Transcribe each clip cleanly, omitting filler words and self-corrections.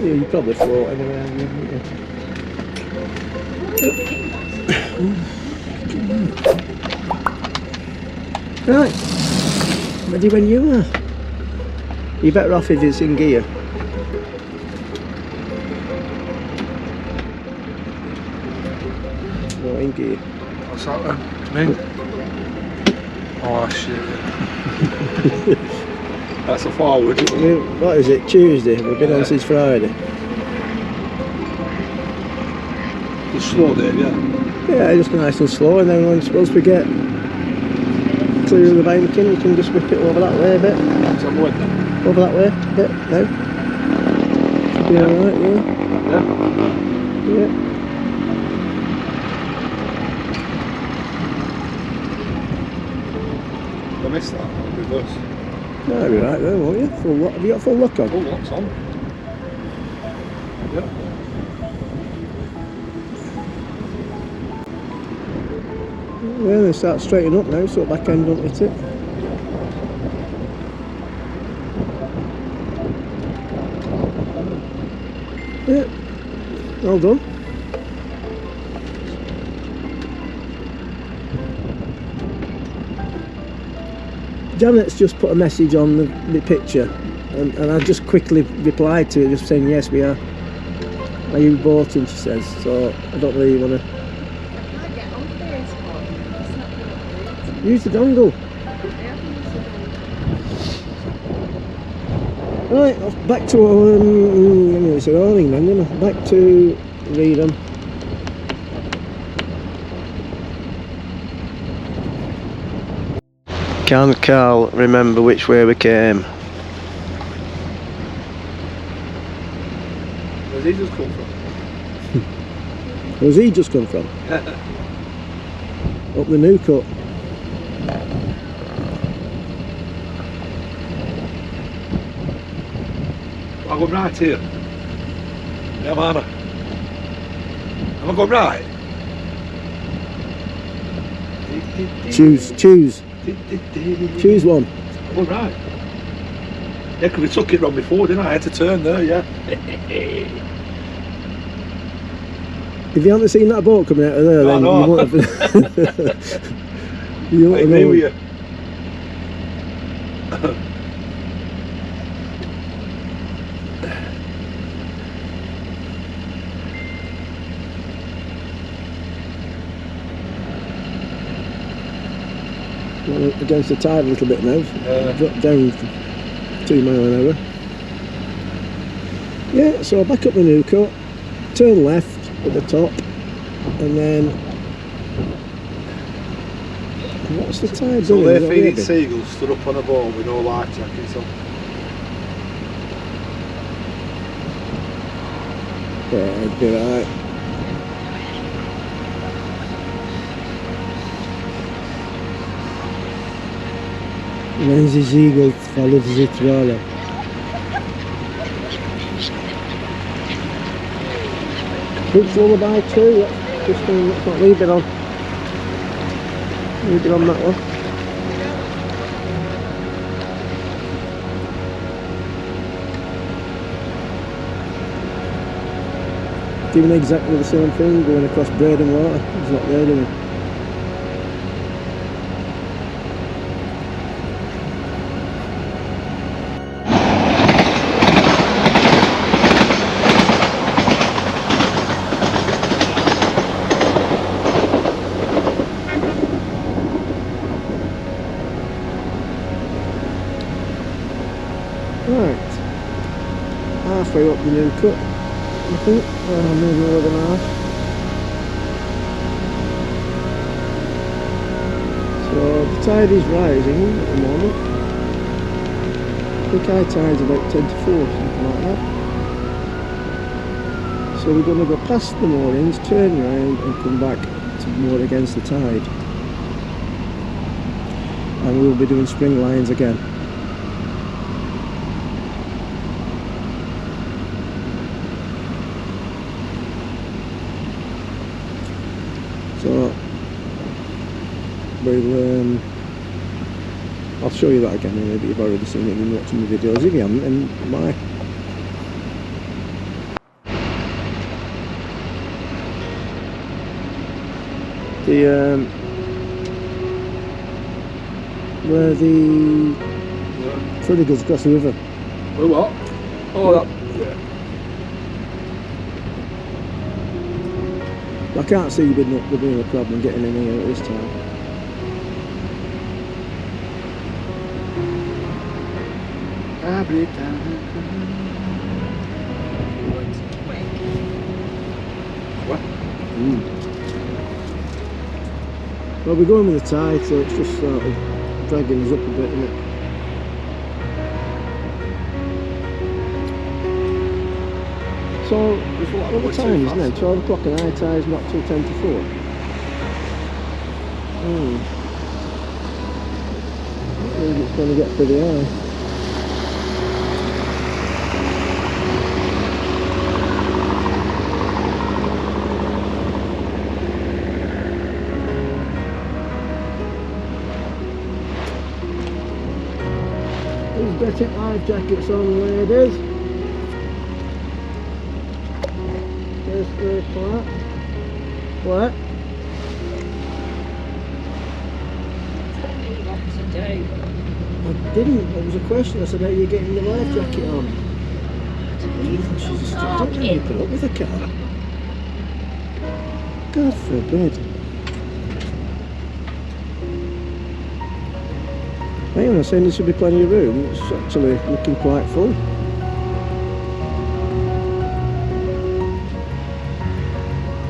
Yeah, you probably float anywhere, wouldn't you? Right, ready when you are. You're better off if it's in gear. No, in gear. What's that then? Me? Oh shit. That's a forward. What is it? Tuesday? We've been on since Friday. Just slow there, yeah? Yeah, just nice and slow, and then once we get clear of the banking, you can just whip it over that way a bit. Over that way a bit, now. Should be alright, yeah. Yeah. I missed that, reverse. No, you'll be right there, won't you? Full lock. Have you got full lock on? Full lock's on. Yep. Yeah, they start straightening up now, so back end don't hit it. Yeah, well done. Janet's just put a message on the picture, and I just quickly replied to it, just saying yes we are. Are you boating? She says. So I don't really want to. Use the dongle. Right, back to it's an awning then, isn't it? Back to Reedham. Can Carl remember which way we came? Where's he just come from? Where's he just come from? Up the new cut. I'll go right here. Yeah, man. Am I going right? Choose one. I'll go right. Yeah, because we took it wrong before, didn't I? I had to turn there, yeah. If you haven't seen that boat coming out of there, then you won't have. You won't I agree with you. Against the tide a little bit now. Drop down 2 miles an hour. Yeah, so back up the new cut, turn left at the top, and then what's the tide so doing? they're feeding seagulls stood up on a boat with no life jackets on. Yeah, I'd be right. When the seagulls follow the trawler. Which lullaby too? Let's not leave it on. Leave it on that one. Doing exactly the same thing, going across bread and water. It's what they're doing. Right, halfway up the new cut, I think, maybe more than half. So the tide is rising at the moment. I think high tide's about 10 to 4, something like that. So we're going to go past the moorings, turn round and come back to moor against the tide. And we'll be doing spring lines again. So we'll I'll show you that again maybe you've already seen it and watching the videos. If you haven't, then The where the ferry goes across the river. Where what? Oh, that. Yeah. I can't see there being a problem getting in here at this time. Every time. What? Well, we're going with the tide, so it's just sort of dragging us up a bit, isn't it? So, what the time is now? 12 o'clock and high tide's not till 10 to 4. I think it's going to get pretty high. Better life jackets on, ladies. There's the flat. What? I didn't. It was a question. I said, "Are you getting your life jacket on?" She's just don't let me put up with a car. God forbid. Hey, I'm not saying there should be plenty of room. It's actually looking quite full.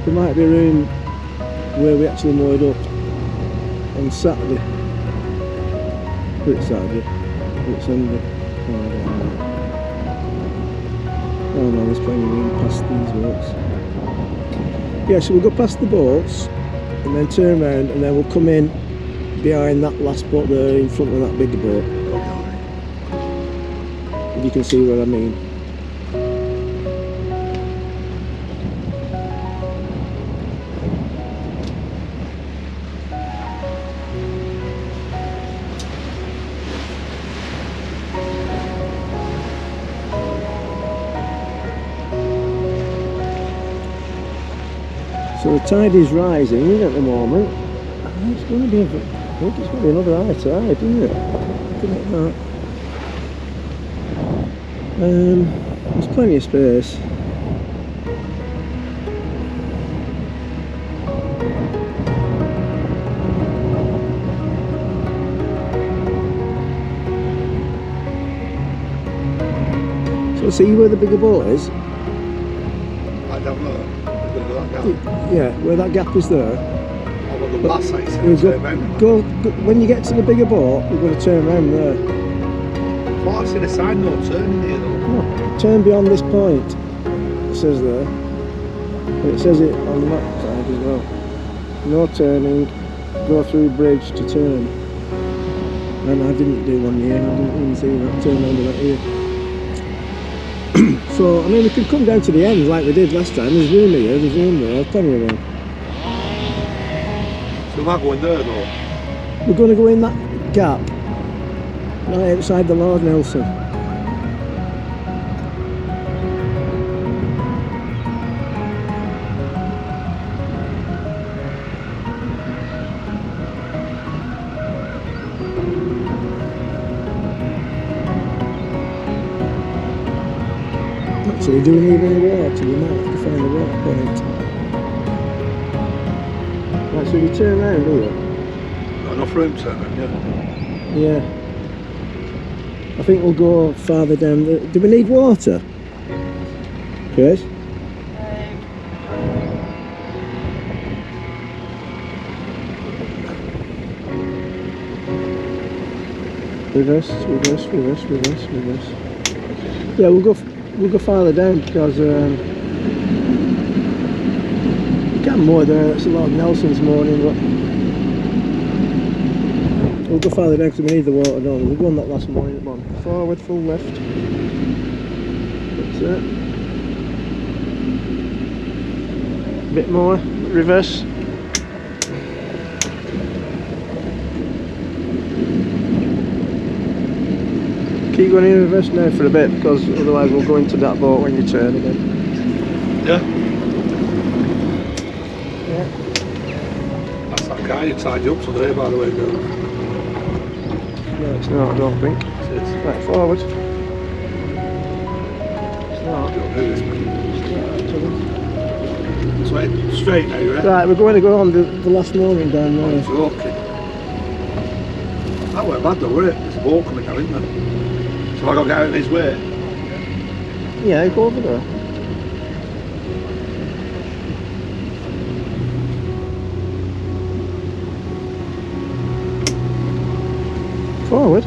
There might be room where we actually moored up on Saturday. But it's Saturday. It's Sunday. Oh, I don't know. Oh no, there's plenty of room past these boats. Yeah, so we'll go past the boats and then turn around and then we'll come in behind that last boat there in front of that bigger boat. If you can see what I mean. So the tide is rising at the moment. It's going to be I think it's going to be another high tide, isn't it? Looking at that. There's plenty of space. So see where the bigger boat is? I don't know. Yeah, where that gap is there. Go, when you get to the bigger boat, we're going to turn around there. I thought I seen a sign no turning here though. No, turn beyond this point, it says there. And it says it on that side as well. No turning, go through bridge to turn. And I didn't do one here, I didn't even see that turn under that here. So, I mean, we could come down to the end like we did last time. There's room here, there's room there, plenty of room. So we're not going there though? We're going to go in that gap right outside the Lord Nelson. Actually, do we need any water? We might have to find a water point. Right, so we turn around here. Got enough room to turn around, yeah? Yeah. I think we'll go farther down. Do we need water? Chris? Reverse, reverse, reverse, reverse, reverse. Yeah, we'll go farther down because you can moor there. It's a lot of Nelson's mooring, but we'll go farther down because we need the water, don't we? We'll go on that last mooring at the bottom. Forward, full left. That's it. A bit more. Reverse. Keep going in reverse now for a bit because otherwise we'll go into that boat when you turn again. Yeah? Yeah. trying to tidy up today, by the way, girl. No, it's not, I don't think. It is. Right, forward. It's not. Don't do this, man. It's not actually. So straight now, right? Right, we're going to go on the last mooring down there. It's okay. That weren't bad though, were it? There's a boat coming down, isn't there? So I got to get out of his way. Yeah, go over there. Forward?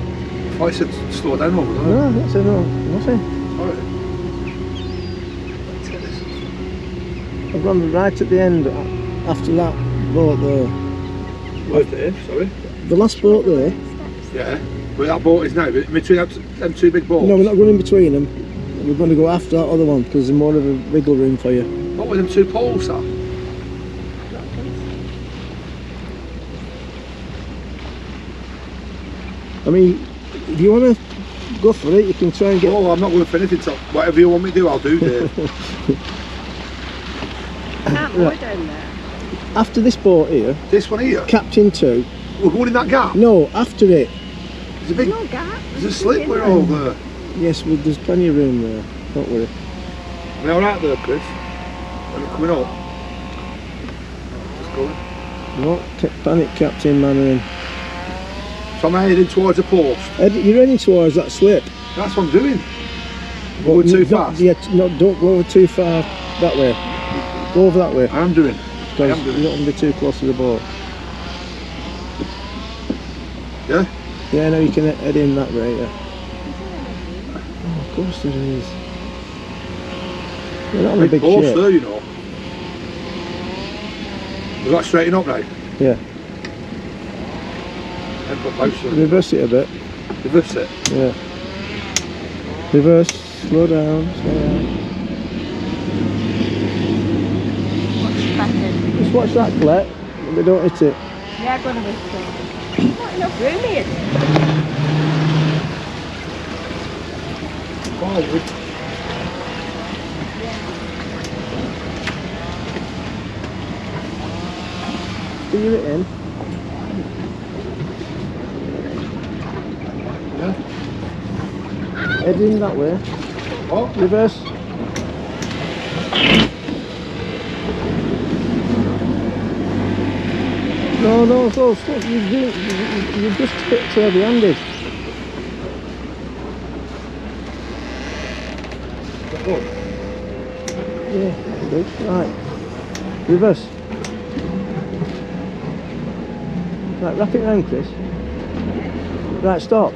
I said slow down over there. No, that's it, no, nothing. Alright. Let's get this. I've gone right at the end after that boat there. Right there, sorry. The last boat there. Yeah. Where that boat is now, between them two big boats. No, we're not going in between them. We're going to go after that other one because there's more of a wiggle room for you. What were them two poles at? I mean, if you want to go for it, you can try and get... Oh, I'm not going for anything, so whatever you want me to do, I'll do, Dave. Can't go down there. After this boat here, This one here? Captain 2. We're going in that gap? No, after it. There's a big... No gap. There's a slipway over there. Yes, well, there's plenty of room there. Don't worry. Are we alright there, Chris? Are we coming up? Just going. Don't panic, Captain Mannering. So I'm heading towards the post. You're heading towards that slip. That's what I'm doing. Going too fast? Yeah, no, don't go over too far that way. Go over that way. I am doing. Because you don't want to be too close to the boat. Yeah? Yeah, no, you can head in that way, yeah. Oh, of course there is. You're not on a big post ship. there, you know. Does that straighten up now? Yeah. Reverse it a bit. Reverse it? Yeah. Reverse, slow down, slow down. Watch back in. Just watch that, Collette, and we don't hit it. Yeah, I'm going to risk it. Not enough room here. Forward. Steer it in. Yeah. Head in that way. Oh. Reverse. No, stop. You've just hit heavy-handed. Yeah, good. Right. Reverse. Right, wrap it round, Chris. Right, stop.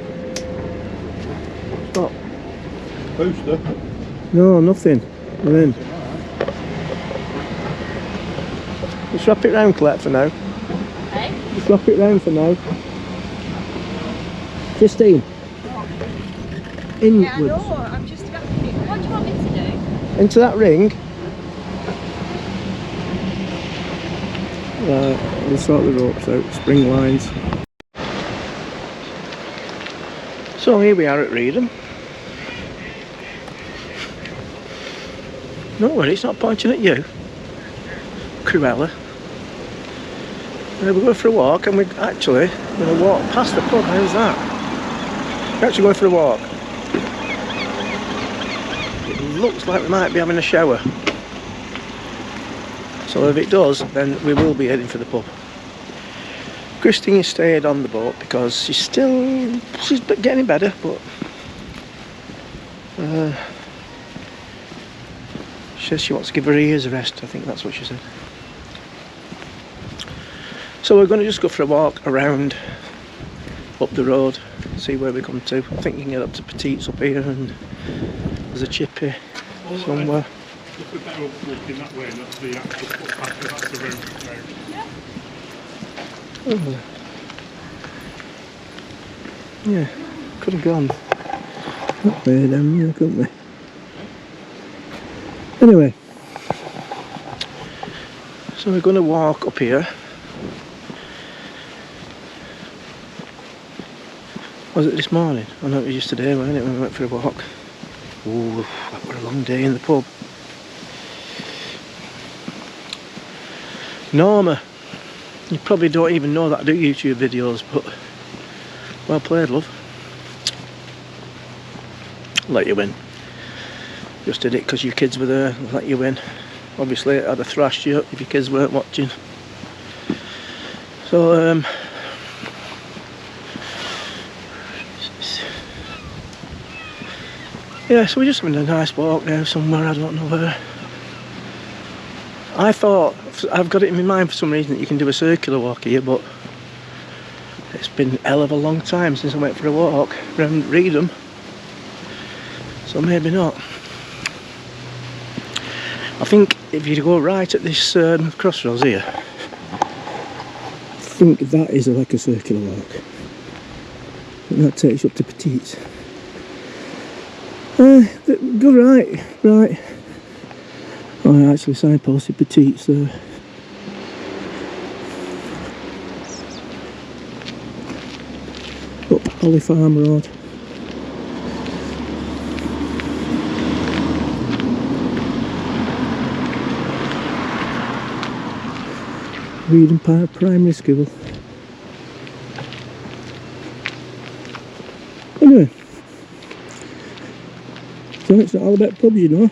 Stop. Booster. No, nothing. We're in. Just wrap it round, Collette, for now. Hey? Just wrap it round for now. Christine. Yeah, I Inwards. know. I'm just about to do. What do you want me to do? Into that ring. Right, we'll sort the ropes out, spring lines. So here we are at Reedham. No worry, it's not pointing at you, Cruella. We're going for a walk and we're actually going to walk past the pub. How's that? We're actually going for a walk. It looks like we might be having a shower. So if it does, then we will be heading for the pub. Christine stayed on the boat because she's getting better, but she says she wants to give her ears a rest. I think that's what she said. So we're going to just go for a walk around up the road, see where we come to. I think you can get up to Petite's up here, and there's a chippy somewhere. Look at that walking that way, and that's the actual footpath, that's the road. Oh. Yeah, could have gone that way down here, couldn't we? Anyway, so we're going to walk up here. Was it this morning? I know it was yesterday, wasn't it, when we went for a walk? Ooh, that was a long day in the pub. You probably don't even know that I do YouTube videos, but well played, love. Let you win. Just did it because your kids were there. Let you win. Obviously I'd have thrashed you if your kids weren't watching. So yeah, so we're just having a nice walk now somewhere, I don't know where. I thought, I've got it in my mind for some reason that you can do a circular walk here, but it's been a hell of a long time since I went for a walk around Reedham, so maybe not. I think if you go right at this crossroads here, I think that is like a circular walk. And that takes you up to Bitesize. Go right, right. Oh, I actually signposted Bitesize there. Up Holly Farm Road. Reedham Park Primary School. Anyway, so it's not all about pubs, you know.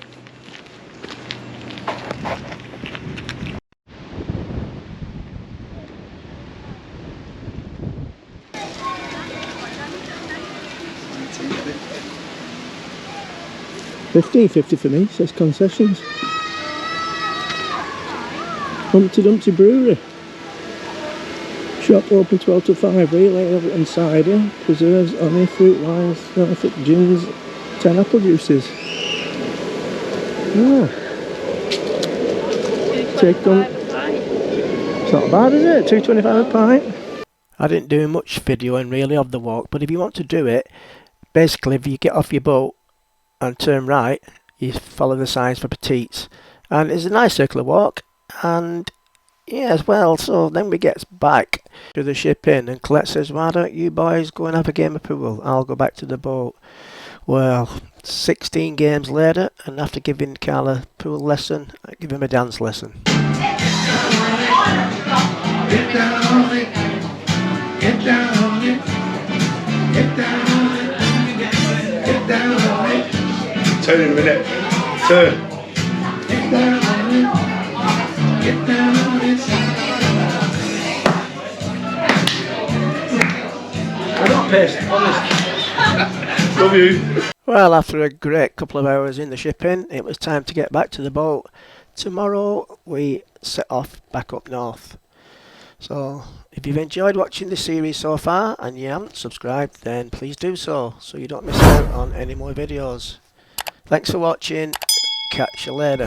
£15.50 for me, says concessions. Humpty Dumpty Brewery. Shop open 12 to 5, really, and cider, preserves, honey, fruit wines, Norfolk gins, 10 apple juices. Yeah. Take on. It's not bad, is it? £2.25 a pint. I didn't do much videoing really of the walk, but if you want to do it, basically if you get off your boat and turn right, you follow the signs for Bitesize, and it's a nice circular walk. And yeah, as well, so then we get back to the ship in, and Collette says, why don't you boys go and have a game of pool? I'll go back to the boat. Well, 16 games later, and after giving Carl a pool lesson, I give him a dance lesson. Get down on it. Get down on it. Get down on it. Get down on it. Turn in a minute. Turn. Get down on it. Get down on it. I'm not pissed, honest. Love you. Well, after a great couple of hours in the shipping, it was time to get back to the boat. Tomorrow we set off back up north. So if you've enjoyed watching this series so far and you haven't subscribed, then please do so you don't miss out on any more videos. Thanks for watching. Catch you later.